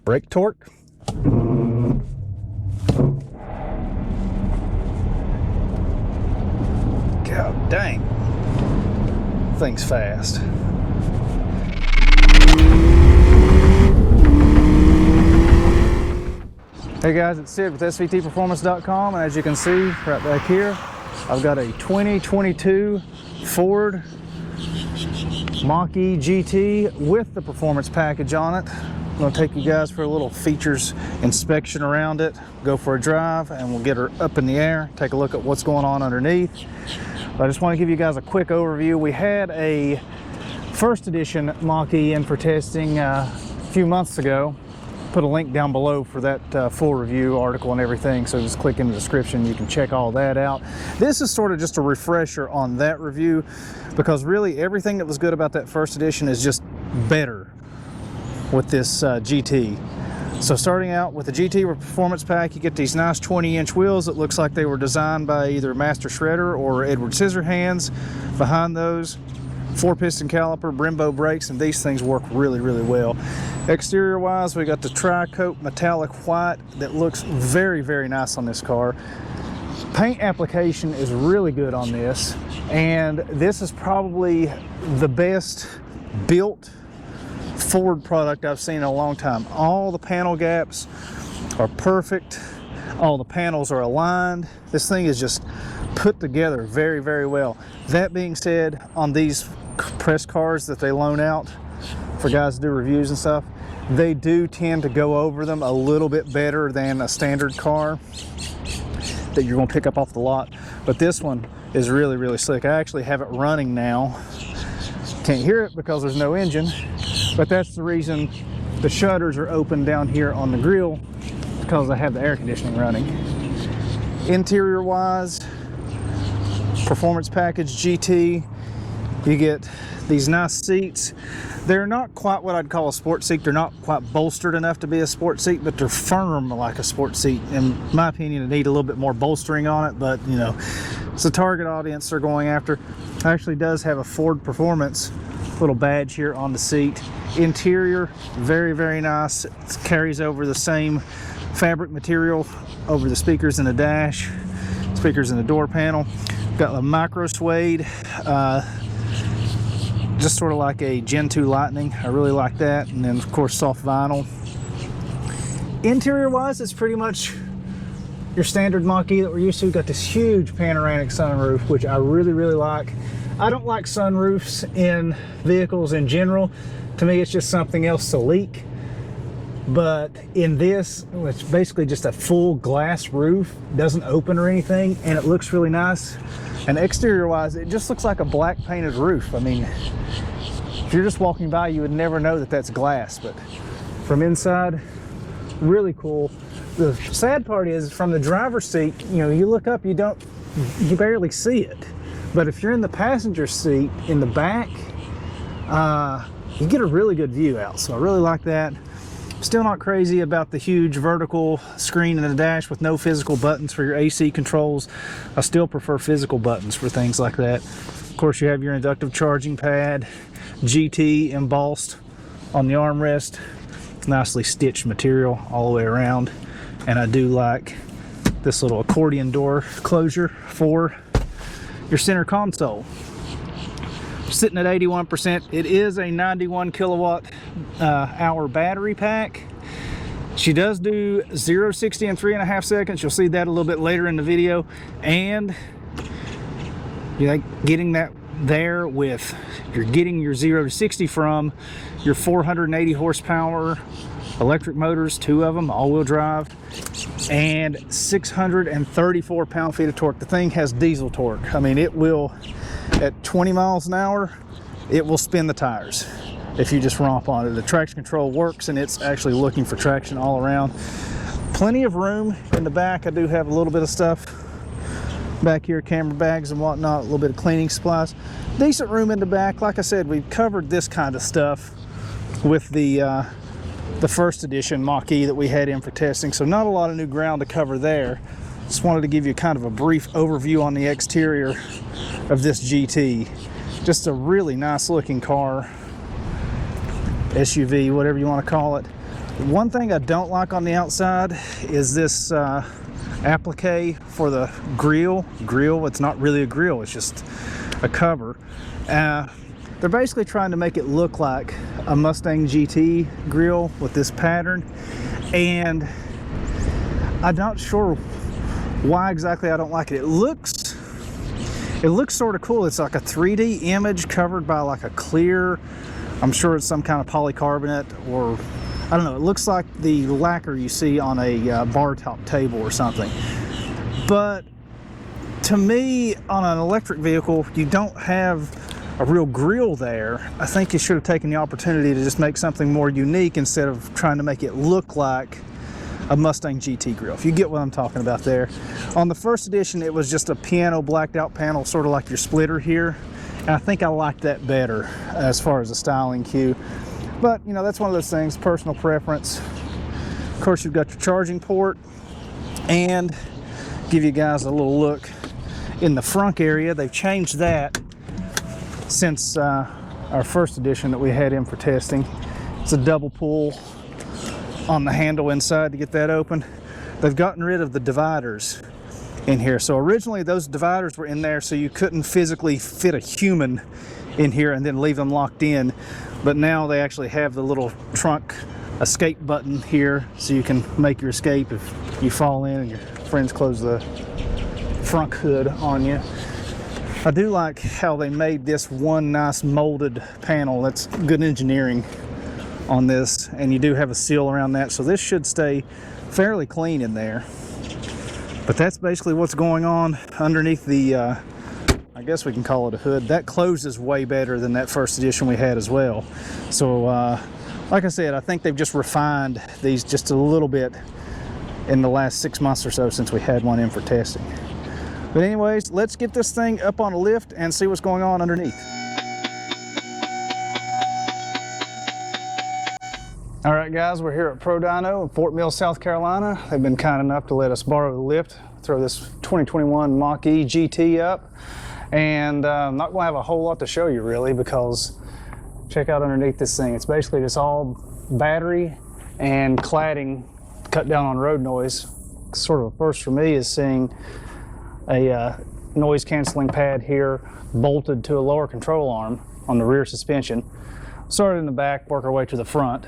Brake torque. God dang. Thing's fast. Hey guys, it's Sid with SVTPerformance.com, and as you can see right back here, I've got a 2022 Ford Mach E GT with the performance package on it. I'm going to take you guys for a little features inspection around it, go for a drive, and we'll get her up in the air, take a look at what's going on underneath. But I just want to give you guys a quick overview. We had a first edition Mach E in for testing a few months ago. Put a link down below for that full review article and everything, so just click in the description, you can check all that out. This is sort of just a refresher on that review, because really everything that was good about that first edition is just better with this GT. So starting out with the GT Performance Pack, you get these nice 20-inch wheels that looks like they were designed by either Master Shredder or Edward Scissorhands. Behind those, 4-piston caliper, Brembo brakes, and these things work really, really well. Exterior wise, we got the tri-coat metallic white that looks very, very nice on this car. Paint application is really good on this, and this is probably the best built Ford product I've seen in a long time. All the panel gaps are perfect. All the panels are aligned. This thing is just put together very, very well. That being said, on these press cars that they loan out for guys to do reviews and stuff, they do tend to go over them a little bit better than a standard car that you're going to pick up off the lot. But this one is really, really slick. I actually have it running now. Can't hear it because there's no engine, but that's the reason the shutters are open down here on the grill, because I have the air conditioning running. Interior wise, performance package GT, you get these nice seats. They're not quite what I'd call a sports seat. They're not quite bolstered enough to be a sports seat, but they're firm like a sports seat. In my opinion, they need a little bit more bolstering on it, but you know, it's the target audience they're going after. It actually does have a Ford Performance little badge here on the seat. Interior, very, very nice. It carries over the same fabric material over the speakers in the dash, speakers in the door panel. Got a micro suede, just sort of like a Gen 2 Lightning. I really like that. And then of course soft vinyl. Interior wise, it's pretty much your standard Mach E that we're used to. Got this huge panoramic sunroof, which I really, really like. I don't like sunroofs in vehicles in general. To me, it's just something else to leak. But in this, it's basically just a full glass roof, doesn't open or anything, and it looks really nice. And exterior wise, it just looks like a black painted roof. I mean, if you're just walking by, you would never know that that's glass, but from inside, really cool. The sad part is, from the driver's seat, you know, you look up, you barely see it. But if you're in the passenger seat in the back, you get a really good view out. So I really like that. Still not crazy about the huge vertical screen in the dash with no physical buttons for your AC controls. I still prefer physical buttons for things like that. Of course, you have your inductive charging pad, GT embossed on the armrest, nicely stitched material all the way around. And I do like this little accordion door closure for your center console. Sitting at 81%. It is a 91 kilowatt hour battery pack. She does do 0 to 60 in 3.5 seconds. You'll see that a little bit later in the video. And you're getting that there with, you're getting your 0 to 60 from your 480 horsepower electric motors, 2 of them, all-wheel drive, and 634 pound-feet of torque. The thing has diesel torque. I mean, it will, at 20 miles an hour, it will spin the tires if you just romp on it. The traction control works, and it's actually looking for traction all around. Plenty of room in the back. I do have a little bit of stuff back here, camera bags and whatnot, a little bit of cleaning supplies. Decent room in the back. Like I said, we've covered this kind of stuff with the first edition Mach E that we had in for testing, so not a lot of new ground to cover there. Just wanted to give you kind of a brief overview on the exterior of this GT. Just a really nice looking car, SUV, whatever you want to call it. One thing I don't like on the outside is this applique for the grill. It's not really a grill, it's just a cover. They're basically trying to make it look like a Mustang GT grill with this pattern, and I'm not sure why exactly I don't like it. It looks sort of cool. It's like a 3D image covered by like a clear, I'm sure it's some kind of polycarbonate, or I don't know, it looks like the lacquer you see on a bar top table or something. But to me, on an electric vehicle, you don't have a real grill there. I think you should have taken the opportunity to just make something more unique instead of trying to make it look like a Mustang GT grill, if you get what I'm talking about there. On the first edition, it was just a piano blacked out panel, sort of like your splitter here. And I think I liked that better as far as the styling cue. But, you know, that's one of those things, personal preference. Of course, you've got your charging port, and give you guys a little look in the front area. They've changed that since our first edition that we had in for testing. It's a double pull on the handle inside to get that open. They've gotten rid of the dividers in here. So originally those dividers were in there so you couldn't physically fit a human in here and then leave them locked in. But now they actually have the little trunk escape button here so you can make your escape if you fall in and your friends close the front hood on you. I do like how they made this one nice molded panel. That's good engineering on this, and you do have a seal around that, so this should stay fairly clean in there. But that's basically what's going on underneath the I guess we can call it a hood. That closes way better than that first edition we had as well. So like I said, I think they've just refined these just a little bit in the last 6 months or so since we had one in for testing. But anyways, let's get this thing up on a lift and see what's going on underneath. All right, guys, we're here at Pro Dyno in Fort Mill, South Carolina. They've been kind enough to let us borrow the lift, throw this 2021 Mach-E GT up. And I'm not gonna have a whole lot to show you really, because check out underneath this thing. It's basically just all battery and cladding to cut down on road noise. Sort of a first for me is seeing a noise canceling pad here bolted to a lower control arm on the rear suspension. Started in the back, work our way to the front.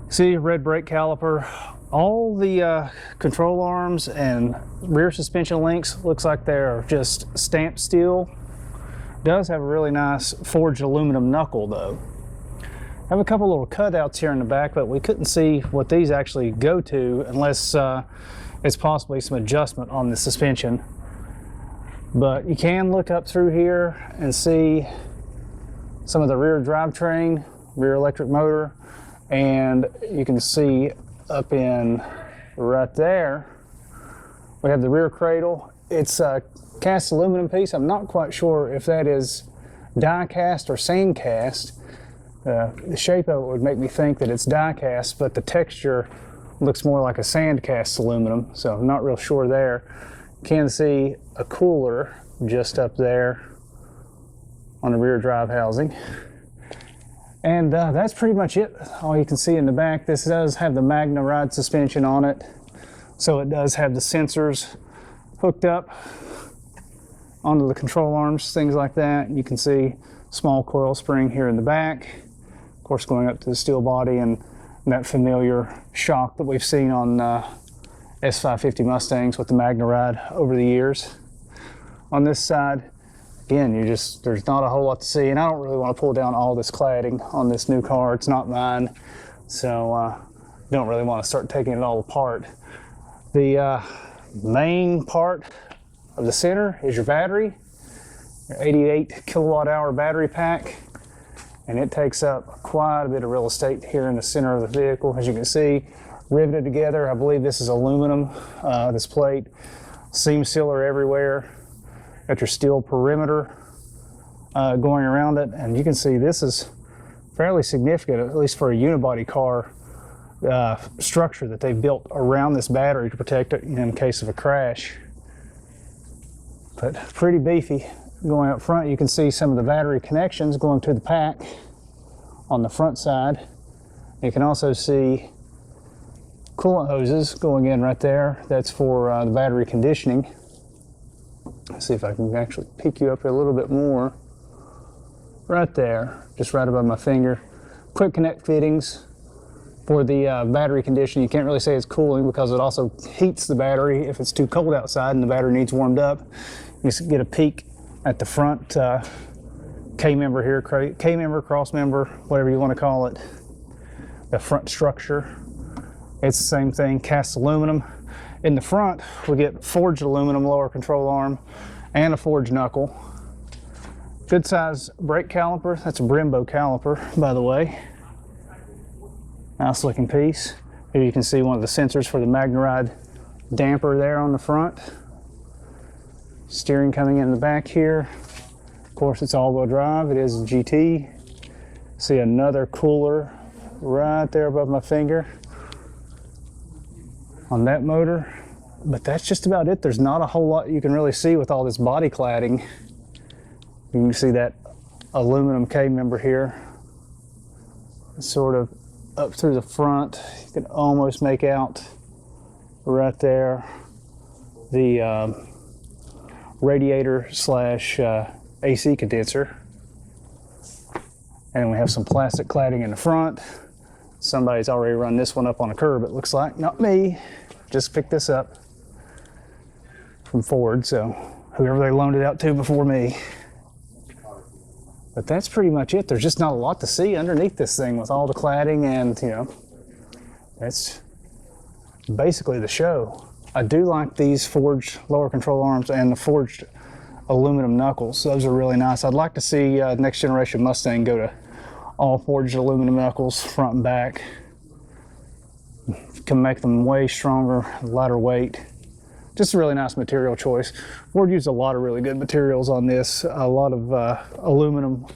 See, red brake caliper. All the control arms and rear suspension links looks like they're just stamped steel. Does have a really nice forged aluminum knuckle though. I have a couple little cutouts here in the back, but we couldn't see what these actually go to unless it's possibly some adjustment on the suspension. But you can look up through here and see some of the rear drivetrain, rear electric motor, and you can see up in right there we have the rear cradle. It's a cast aluminum piece. I'm not quite sure if that is die cast or sand cast. The shape of it would make me think that it's die cast, but the texture looks more like a sand cast aluminum, so I'm not real sure there. You can see a cooler just up there on the rear drive housing. And that's pretty much it. All you can see in the back. This does have the Magna ride suspension on it. So it does have the sensors hooked up onto the control arms, things like that. You can see small coil spring here in the back. Of course, going up to the steel body and that familiar shock that we've seen on S550 Mustangs with the Magna ride over the years. On this side, again, there's not a whole lot to see, and I don't really want to pull down all this cladding on this new car. It's not mine, so don't really want to start taking it all apart. The main part of the center is your battery, your 88 kilowatt hour battery pack, and it takes up quite a bit of real estate here in the center of the vehicle. As you can see, riveted together. I believe this is aluminum, this plate. Seam sealer everywhere. Got your steel perimeter going around it, and you can see this is fairly significant, at least for a unibody car structure that they built around this battery to protect it in case of a crash. But pretty beefy. Going up front, you can see some of the battery connections going to the pack on the front side. You can also see coolant hoses going in right there. That's for the battery conditioning. Let's see if I can actually pick you up here a little bit more. Right there, just right above my finger. Quick connect fittings for the battery conditioning. You can't really say it's cooling because it also heats the battery if it's too cold outside and the battery needs warmed up. You just get a peek at the front K-member here, K-member, cross-member, whatever you want to call it. The front structure, it's the same thing, cast aluminum. In the front, we get forged aluminum lower control arm and a forged knuckle. Good size brake caliper. That's a Brembo caliper, by the way. Nice looking piece. Here you can see one of the sensors for the MagneRide damper there on the front. Steering coming in the back here. Of course, it's all-wheel drive. It is a GT. See another cooler right there above my finger on that motor. But that's just about it. There's not a whole lot you can really see with all this body cladding. You can see that aluminum K-member here, sort of up through the front. You can almost make out right there the radiator slash AC condenser. And we have some plastic cladding in the front. Somebody's already run this one up on a curb, it looks like. Not me, just picked this up from Ford, so whoever they loaned it out to before me. But that's pretty much it. There's just not a lot to see underneath this thing with all the cladding, and you know, that's basically the show. I do like these forged lower control arms and the forged aluminum knuckles. Those are really nice. I'd like to see next generation Mustang go to all forged aluminum knuckles front and back. Can make them way stronger, lighter weight. Just a really nice material choice. Ford used a lot of really good materials on this, a lot of aluminum,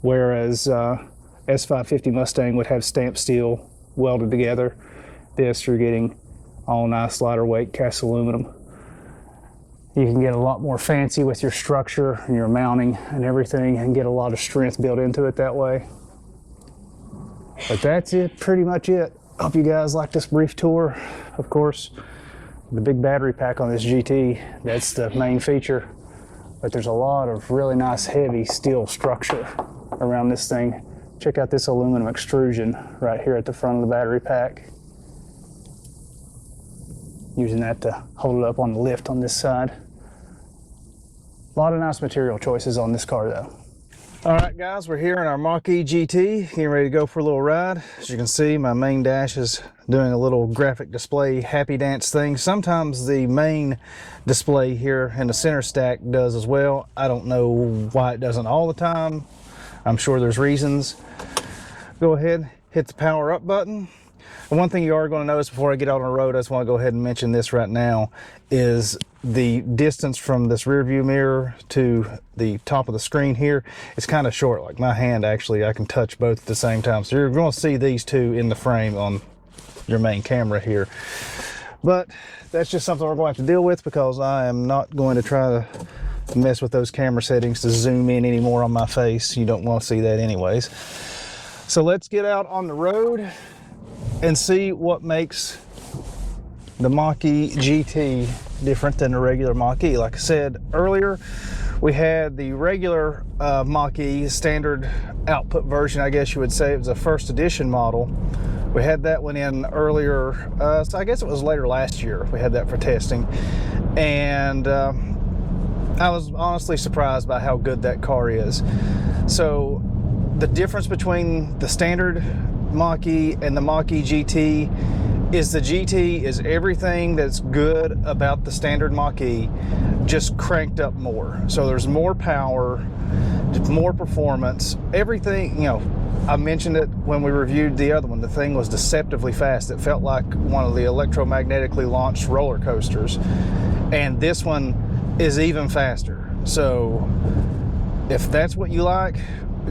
whereas S550 Mustang would have stamped steel welded together. This, you're getting all nice lighter weight cast aluminum. You can get a lot more fancy with your structure and your mounting and everything, and get a lot of strength built into it that way. But that's it, pretty much it. Hope you guys like this brief tour. Of course, the big battery pack on this GT, that's the main feature. But there's a lot of really nice heavy steel structure around this thing. Check out this aluminum extrusion right here at the front of the battery pack. Using that to hold it up on the lift on this side. A lot of nice material choices on this car though. All right guys, we're here in our Mach-E GT, getting ready to go for a little ride. As you can see, my main dash is doing a little graphic display happy dance thing. Sometimes the main display here in the center stack does as well. I don't know why it doesn't all the time. I'm sure there's reasons. Go ahead, hit the power up button. And one thing you are going to notice before I get out on the road, I just want to go ahead and mention this right now, is the distance from this rear view mirror to the top of the screen here. It's kind of short. Like my hand, actually, I can touch both at the same time. So you're going to see these two in the frame on your main camera here. But that's just something we're going to have to deal with, because I am not going to try to mess with those camera settings to zoom in anymore on my face. You don't want to see that anyways. So let's get out on the road and see what makes the Mach-E GT different than the regular Mach-E. Like I said earlier, we had the regular Mach-E standard output version, I guess you would say. It was a first edition model. We had that one in earlier, so I guess it was later last year. We had that for testing. And I was honestly surprised by how good that car is. So the difference between the standard Mach-E and the Mach-E GT is the GT is everything that's good about the standard Mach-E, just cranked up more. So there's more power, more performance, everything. You know, I mentioned it when we reviewed the other one. The thing was deceptively fast. It felt like one of the electromagnetically launched roller coasters. And this one is even faster. So if that's what you like,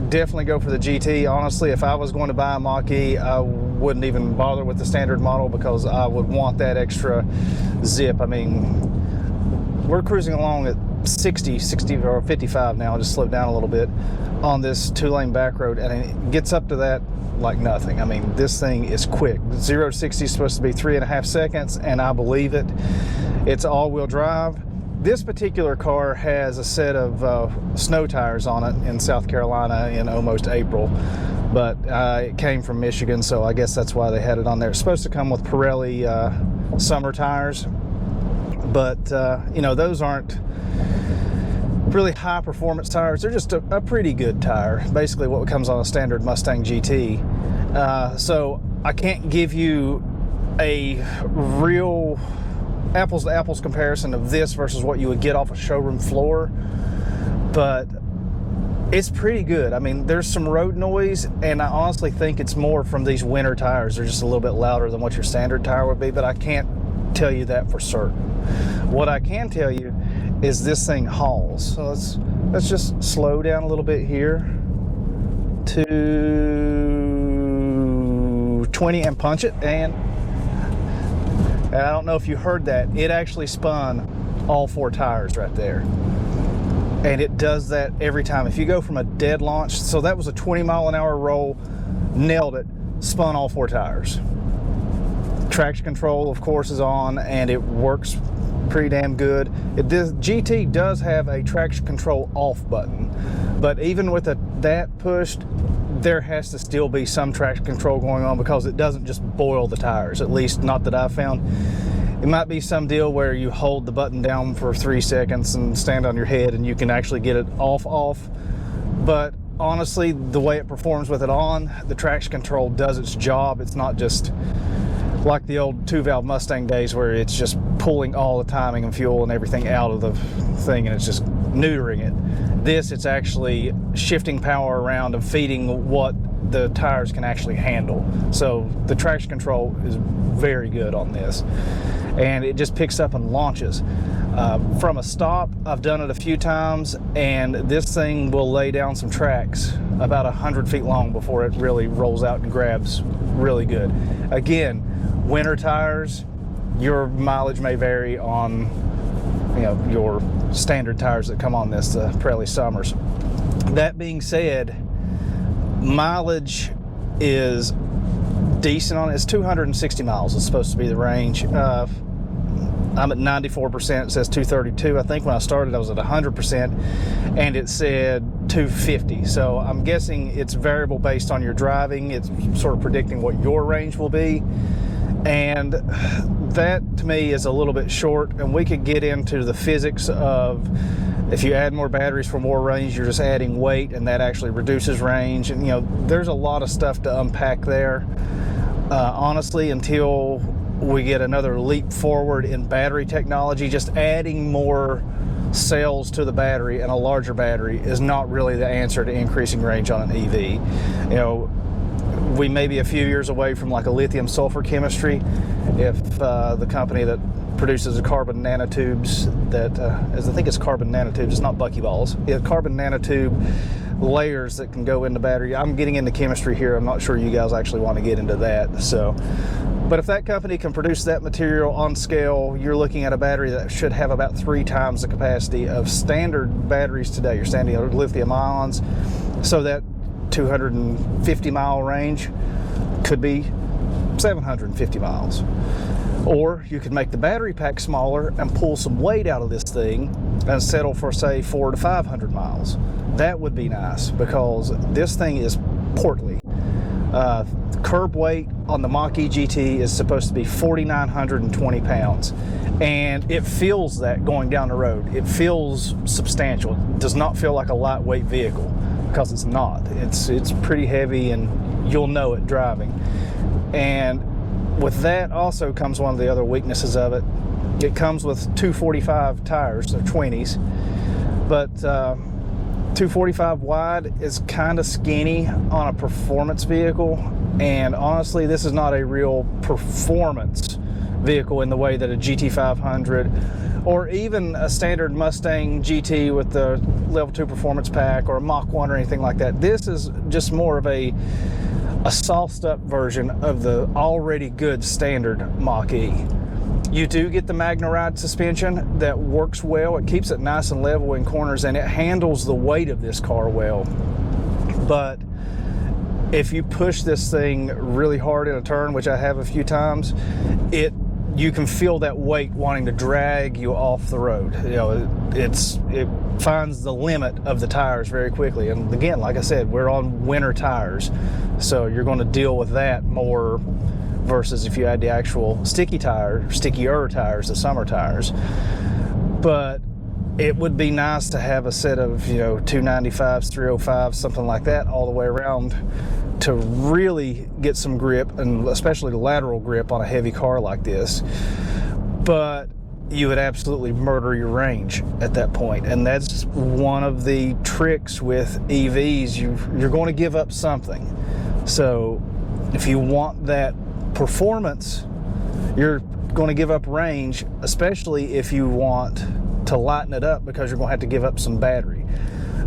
definitely go for the GT. Honestly, if I was going to buy a Mach-E, I wouldn't even bother with the standard model, because I would want that extra zip. I mean, we're cruising along at 60 or 55 now. I just slowed down a little bit on this 2-lane back road, and it gets up to that like nothing. I mean, this thing is quick. 0 to 60 is supposed to be 3.5 seconds, and I believe it. It's all-wheel drive. This particular car has a set of snow tires on it in South Carolina in almost April, but it came from Michigan, so I guess that's why they had it on there. It's supposed to come with Pirelli summer tires, but you know, those aren't really high performance tires. They're just a pretty good tire, basically what comes on a standard Mustang GT. So I can't give you a real apples to apples comparison of this versus what you would get off a showroom floor, but it's pretty good. I mean, there's some road noise, and I honestly think it's more from these winter tires. They're just a little bit louder than what your standard tire would be, but I can't tell you that for certain. What I can tell you is this thing hauls. So let's just slow down a little bit here to 20 and punch it, and I don't know if you heard that, it actually spun all 4 tires right there. And it does that every time. If you go from a dead launch, so that was a 20-mile-an-hour roll, nailed it, spun all 4 tires. Traction control, of course, is on, and it works pretty damn good. GT does have a traction control off button, but even with that pushed, there has to still be some traction control going on, because it doesn't just boil the tires, at least not that I've found. It might be some deal where you hold the button down for 3 seconds and stand on your head and you can actually get it off. But honestly, the way it performs with it on, the traction control does its job. It's not just like the old 2-valve Mustang days where it's just pulling all the timing and fuel and everything out of the thing and it's just neutering it. This, it's actually shifting power around and feeding what the tires can actually handle. So the traction control is very good on this, and it just picks up and launches. From a stop, I've done it a few times, and this thing will lay down some tracks about 100 feet long before it really rolls out and grabs really good. Again, winter tires, your mileage may vary on, you know, your standard tires that come on this, the Pirelli Summers. That being said, mileage is decent on it. It's 260 miles. It's supposed to be the range. I'm at 94%. It says 232. I think when I started, I was at 100%, and it said 250. So I'm guessing it's variable based on your driving. It's sort of predicting what your range will be. And that to me is a little bit short, and we could get into the physics of if you add more batteries for more range, you're just adding weight, and that actually reduces range. And you know, there's a lot of stuff to unpack there. Honestly, until we get another leap forward in battery technology, just adding more cells to the battery and a larger battery is not really the answer to increasing range on an EV. You know, we may be a few years away from like a lithium sulfur chemistry if the company that produces the carbon nanotubes that I think it's carbon nanotubes, it's not buckyballs, carbon nanotube layers that can go into battery. I'm getting into chemistry here. I'm not sure you guys actually want to get into that. So, but if that company can produce that material on scale, you're looking at a battery that should have about 3 times the capacity of standard batteries today, your standard lithium ions. So that 250 mile range could be 750 miles. Or you could make the battery pack smaller and pull some weight out of this thing and settle for, say, 400 to 500 miles. That would be nice, because this thing is portly. Curb weight on the Mach E GT is supposed to be 4,920 pounds, and it feels that going down the road. It feels substantial. It does not feel like a lightweight vehicle, because it's not. It's pretty heavy, and you'll know it driving. And with that also comes one of the other weaknesses of it. It comes with 245 tires, they're 20s, but 245 wide is kind of skinny on a performance vehicle, and honestly, this is not a real performance vehicle in the way that a GT500 or even a standard Mustang GT with the level 2 performance pack or a Mach 1 or anything like that. This is just more of a sauced up version of the already good standard Mach E. You do get the MagneRide suspension that works well. It keeps it nice and level in corners, and it handles the weight of this car well. But if you push this thing really hard in a turn, which I have a few times, you can feel that weight wanting to drag you off the road. You know, it finds the limit of the tires very quickly. And again, like I said, we're on winter tires, so you're going to deal with that more versus if you had the actual stickier tires, the summer tires. But it would be nice to have a set of, you know, 295s, 305s, something like that all the way around to really get some grip, and especially lateral grip on a heavy car like this. But you would absolutely murder your range at that point. And that's one of the tricks with EVs. You're going to give up something. So if you want that performance, you're going to give up range, especially if you want to lighten it up, because you're going to have to give up some battery.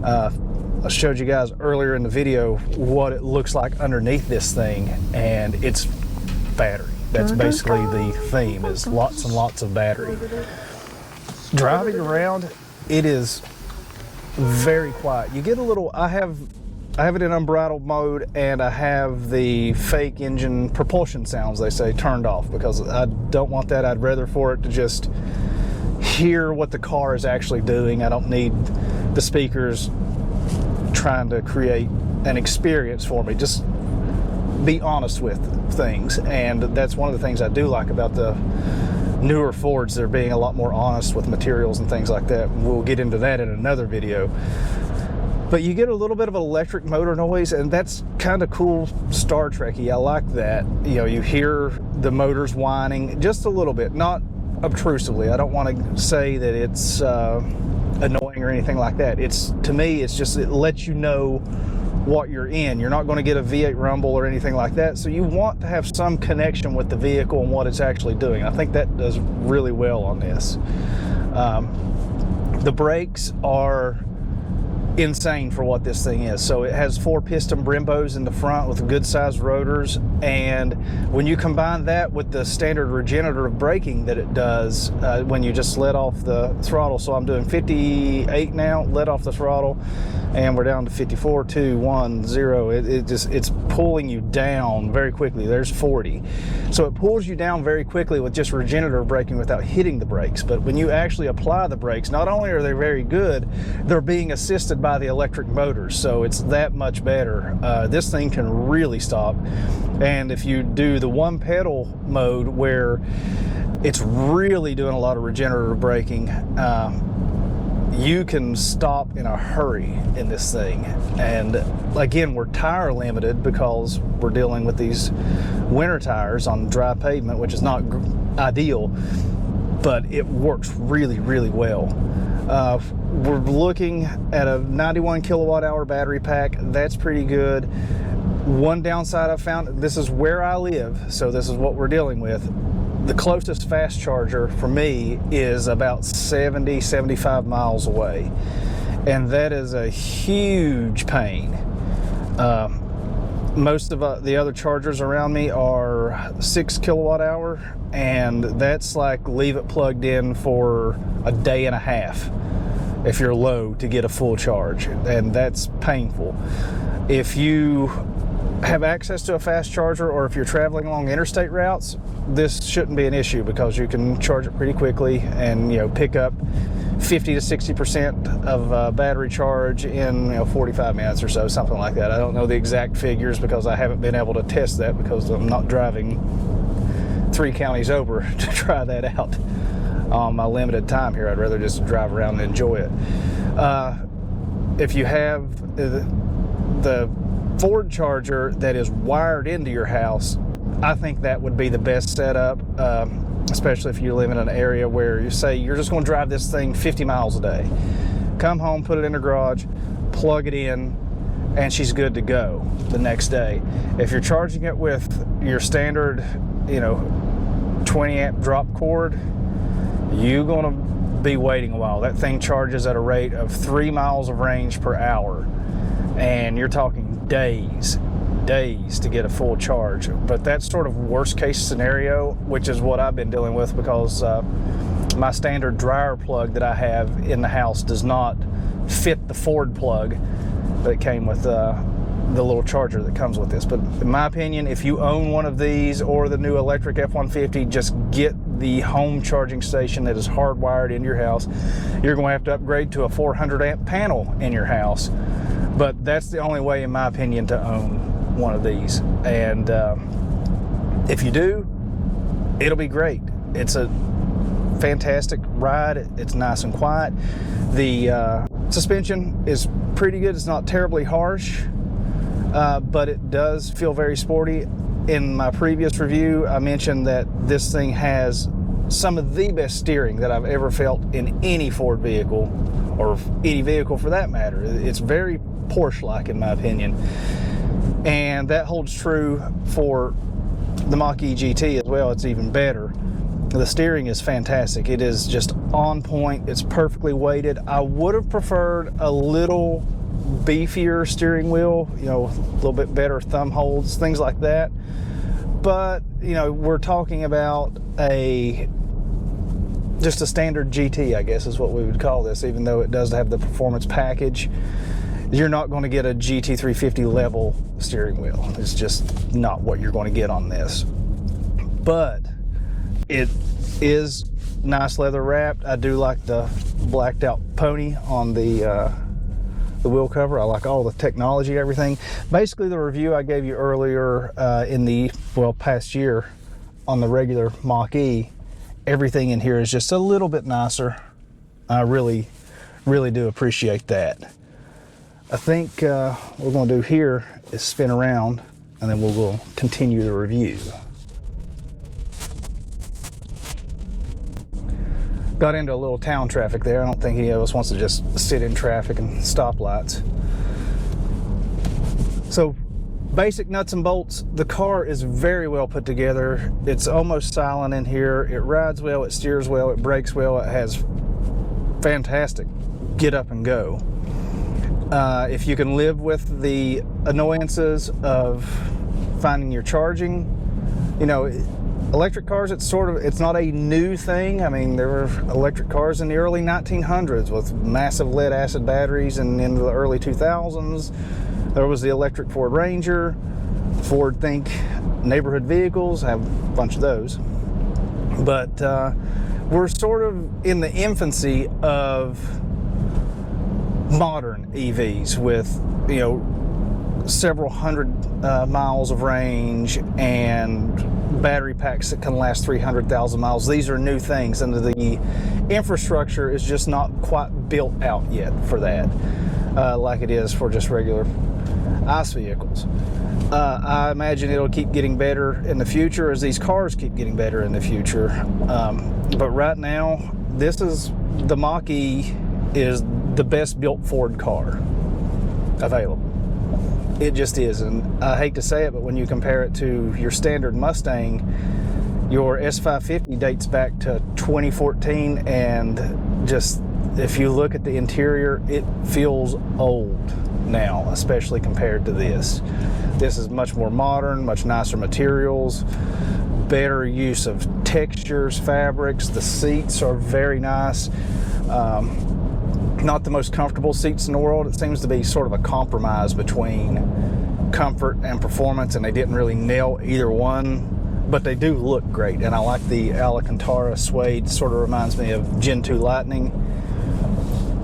I showed you guys earlier in the video what it looks like underneath this thing, and it's battery. That's basically the theme, is lots and lots of battery. Driving around, it is very quiet. You get a little, I have it in unbridled mode, and I have the fake engine propulsion sounds, they say, turned off, because I don't want that. I'd rather for it to just hear what the car is actually doing. I don't need the speakers trying to create an experience for me. Just be honest with things, and that's one of the things I do like about the newer Fords. They're being a lot more honest with materials and things like that. We'll get into that in another video. But you get a little bit of electric motor noise, and that's kind of cool, Star Trek-y. I like that. You know, you hear the motors whining just a little bit, not obtrusively. I don't want to say that it's annoying or anything like that. To me, it's just, it lets you know what you're in. You're not going to get a V8 rumble or anything like that, so you want to have some connection with the vehicle and what it's actually doing. I think that does really well on this. The brakes are insane for what this thing is. So it has 4 piston Brembos in the front with good sized rotors, and when you combine that with the standard regenerative braking that it does when you just let off the throttle. So I'm doing 58 now, let off the throttle, and we're down to 54, 2, 1, 0. It's pulling you down very quickly. There's 40. So it pulls you down very quickly with just regenerative braking without hitting the brakes. But when you actually apply the brakes, not only are they very good, they're being assisted by the electric motors, so it's that much better. This thing can really stop, and if you do the one pedal mode where it's really doing a lot of regenerative braking, you can stop in a hurry in this thing. And again, we're tire limited because we're dealing with these winter tires on dry pavement, which is not ideal, but it works really, really well. We're looking at a 91 kilowatt hour battery pack. That's pretty good. One downside I found, this is where I live, so this is what we're dealing with. The closest fast charger for me is about 70, 75 miles away, and that is a huge pain. Most of the other chargers around me are 6 kilowatt hour, and that's like leave it plugged in for a day and a half if you're low to get a full charge, and that's painful. If you have access to a fast charger, or if you're traveling along interstate routes, this shouldn't be an issue, because you can charge it pretty quickly and, you know, pick up 50 to 60% of battery charge in, you know, 45 minutes or so, something like that. I don't know the exact figures because I haven't been able to test that, because I'm not driving 3 counties over to try that out on my limited time here. I'd rather just drive around and enjoy it. If you have the Ford charger that is wired into your house, I think that would be the best setup, especially if you live in an area where you say you're just going to drive this thing 50 miles a day. Come home, put it in the garage, plug it in, and she's good to go the next day. If you're charging it with your standard, you know, 20 amp drop cord, you're going to be waiting a while. That thing charges at a rate of 3 miles of range per hour, and you're talking days days to get a full charge. But that's sort of worst case scenario, which is what I've been dealing with, because my standard dryer plug that I have in the house does not fit the Ford plug that came with the little charger that comes with this. But in my opinion, if you own one of these or the new electric F-150, just get the home charging station that is hardwired in your house. You're going to have to upgrade to a 400 amp panel in your house, but that's the only way, in my opinion, to own one of these. And if you do, it'll be great. It's a fantastic ride. It's nice and quiet. The suspension is pretty good. It's not terribly harsh, but it does feel very sporty. In my previous review, I mentioned that this thing has some of the best steering that I've ever felt in any Ford vehicle, or any vehicle for that matter. It's very Porsche-like, in my opinion. And that holds true for the Mach-E GT as well. It's even better. The steering is fantastic. It is just on point. It's perfectly weighted. I would have preferred a little beefier steering wheel, you know, a little bit better thumb holds, things like that. But, you know, we're talking about just a standard GT, I guess is what we would call this, even though it does have the performance package. You're not going to get a GT350 level steering wheel. It's just not what you're going to get on this. But it is nice leather wrapped. I do like the blacked out pony on the wheel cover. I like all the technology, everything. Basically, the review I gave you earlier in the past year on the regular Mach-E, everything in here is just a little bit nicer. I really do appreciate that. I think what we're going to do here is spin around, and then we'll go continue the review. Got into a little town traffic there. I don't think any of us wants to just sit in traffic and stoplights. So, basic nuts and bolts. The car is very well put together. It's almost silent in here. It rides well, it steers well, it brakes well. It has fantastic get up and go. If you can live with the annoyances of finding your charging, you know, electric cars, it's not a new thing. I mean, there were electric cars in the early 1900s with massive lead acid batteries, and in the early 2000s there was the electric Ford Ranger, Ford Think neighborhood vehicles. I have a bunch of those. But we're sort of in the infancy of modern EVs with, you know, several hundred miles of range and battery packs that can last 300,000 miles. These are new things, and the infrastructure is just not quite built out yet for that, like it is for just regular ICE vehicles. I imagine it'll keep getting better in the future as these cars keep getting better in the future. But right now, the Mach-E is the best built Ford car available. It just is. And I hate to say it, but when you compare it to your standard Mustang, your S550 dates back to 2014, and just if you look at the interior, it feels old now, especially compared to this. This is much more modern, much nicer materials, better use of textures, fabrics. The seats are very nice. Not the most comfortable seats in the world. It seems to be sort of a compromise between comfort and performance, and they didn't really nail either one, but they do look great. And I like the Alcantara suede. Sort of reminds me of Gen 2 Lightning.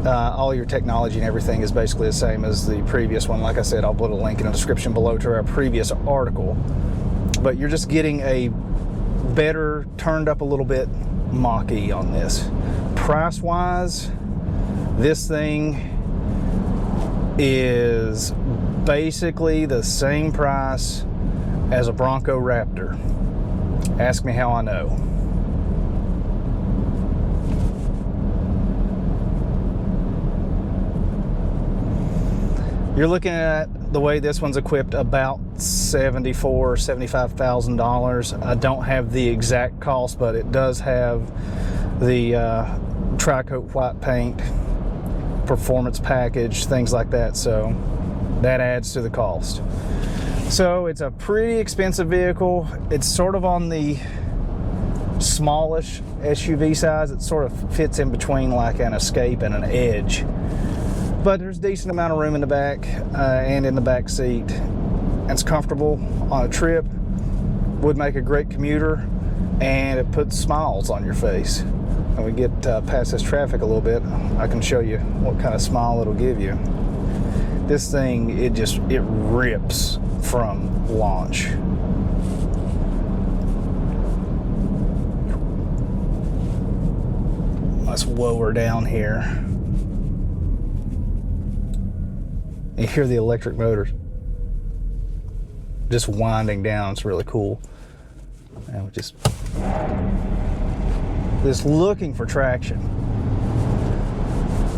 All your technology and everything is basically the same as the previous one. Like I said, I'll put a link in the description below to our previous article. But you're just getting a better, turned up a little bit Mach-E on this. Price-wise, this thing is basically the same price as a Bronco Raptor. Ask me how I know. You're looking at the way this one's equipped about $74,000 or $75,000. I don't have the exact cost, but it does have the tri-coat white paint, performance package, things like that, so that adds to the cost. So it's a pretty expensive vehicle. It's sort of on the smallish SUV size. It sort of fits in between like an Escape and an Edge. But there's a decent amount of room in the back and in the back seat. And it's comfortable on a trip. Would make a great commuter, and it puts smiles on your face. When we get past this traffic a little bit, I can show you what kind of smile it'll give you. This thing, it rips from launch. Let's lower down here. You hear the electric motors just winding down. It's really cool. And we're just looking for traction.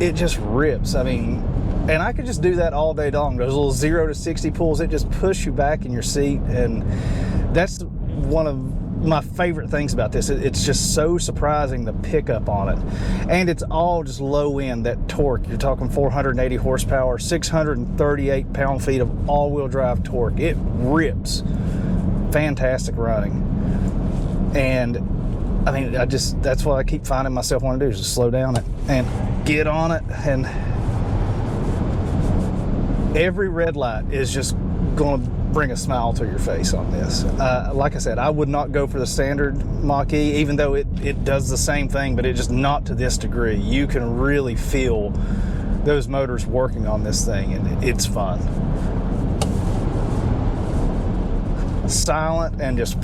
It just rips. I mean, and I could just do that all day long. Those little 0 to 60 pulls, it just push you back in your seat. And that's one of my favorite things about this. It's just so surprising, the pickup on it. And it's all just low end, that torque. You're talking 480 horsepower, 638 pound-feet of all-wheel drive torque. It rips. Fantastic running. And I mean, that's what I keep finding myself wanting to do, is just slow down it and get on it. And every red light is just going to bring a smile to your face on this. Like I said, I would not go for the standard Mach E, even though it does the same thing, but it just not to this degree. You can really feel those motors working on this thing, and it's fun. Silent and just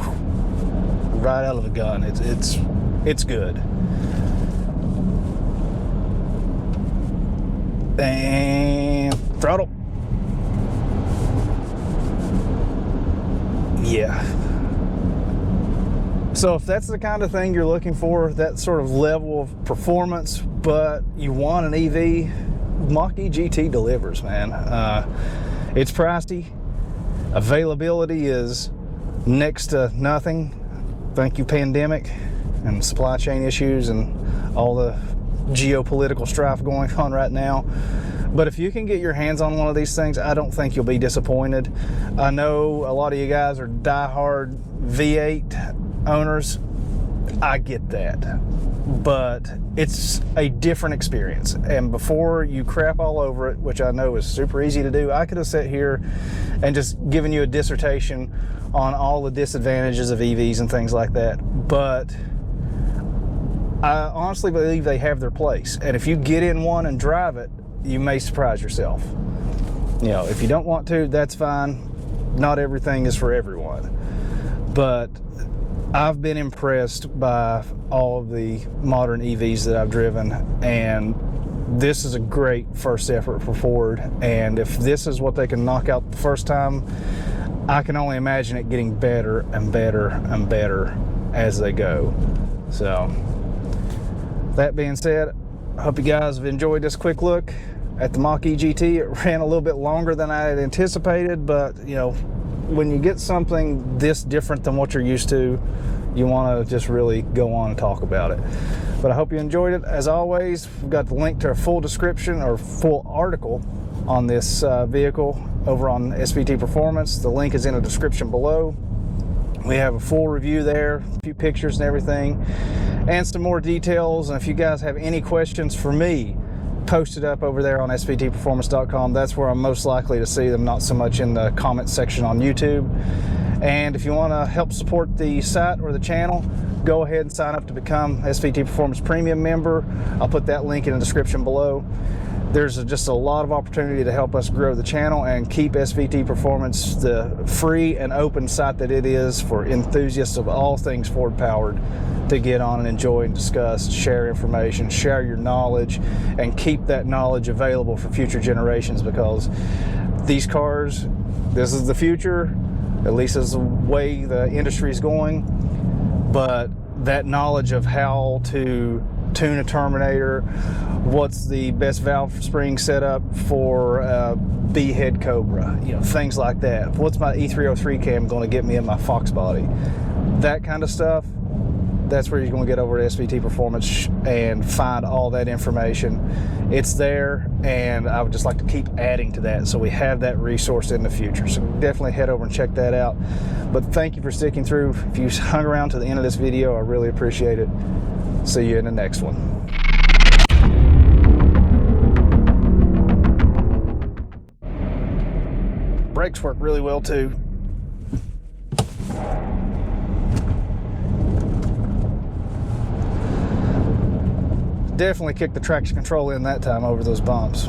right out of the gun. It's good. And throttle. Yeah. So if that's the kind of thing you're looking for, that sort of level of performance, but you want an EV, Mach E GT delivers, man. It's pricey. Availability is next to nothing. Thank you, pandemic and supply chain issues and all the geopolitical strife going on right now. But if you can get your hands on one of these things, I don't think you'll be disappointed. I know a lot of you guys are diehard V8 owners. I get that. But it's a different experience. And before you crap all over it, which I know is super easy to do, I could have sat here and just given you a dissertation on all the disadvantages of EVs and things like that. But I honestly believe they have their place. And if you get in one and drive it, you may surprise yourself. You know, if you don't want to, that's fine. Not everything is for everyone. But I've been impressed by all of the modern EVs that I've driven, and this is a great first effort for Ford. And if this is what they can knock out the first time, I can only imagine it getting better and better and better as they go. So, that being said, I hope you guys have enjoyed this quick look at the Mach E GT. It ran a little bit longer than I had anticipated, but you know, when you get something this different than what you're used to, you want to just really go on and talk about it. But I hope you enjoyed it. As always, we've got the link to a full description or full article on this vehicle over on SVT Performance. The link is in the description below. We have a full review there, a few pictures and everything, and some more details. And if you guys have any questions for me, post it up over there on SVTPerformance.com. That's where I'm most likely to see them, not so much in the comment section on YouTube. And if you want to help support the site or the channel, go ahead and sign up to become SVT Performance Premium member. I'll put that link in the description below. There's just a lot of opportunity to help us grow the channel and keep SVT Performance the free and open site that it is for enthusiasts of all things Ford powered to get on and enjoy and discuss, share information, share your knowledge, and keep that knowledge available for future generations, because these cars, this is the future, at least is the way the industry is going. But that knowledge of how to tune a Terminator, what's the best valve spring setup for B-head Cobra, you know, things like that. What's my E303 cam going to get me in my Fox body? That kind of stuff, that's where you're going to get over to SVT Performance and find all that information. It's there, and I would just like to keep adding to that so we have that resource in the future. So definitely head over and check that out. But thank you for sticking through. If you hung around to the end of this video, I really appreciate it. See you in the next one. Brakes work really well too. Definitely kicked the traction control in that time over those bumps.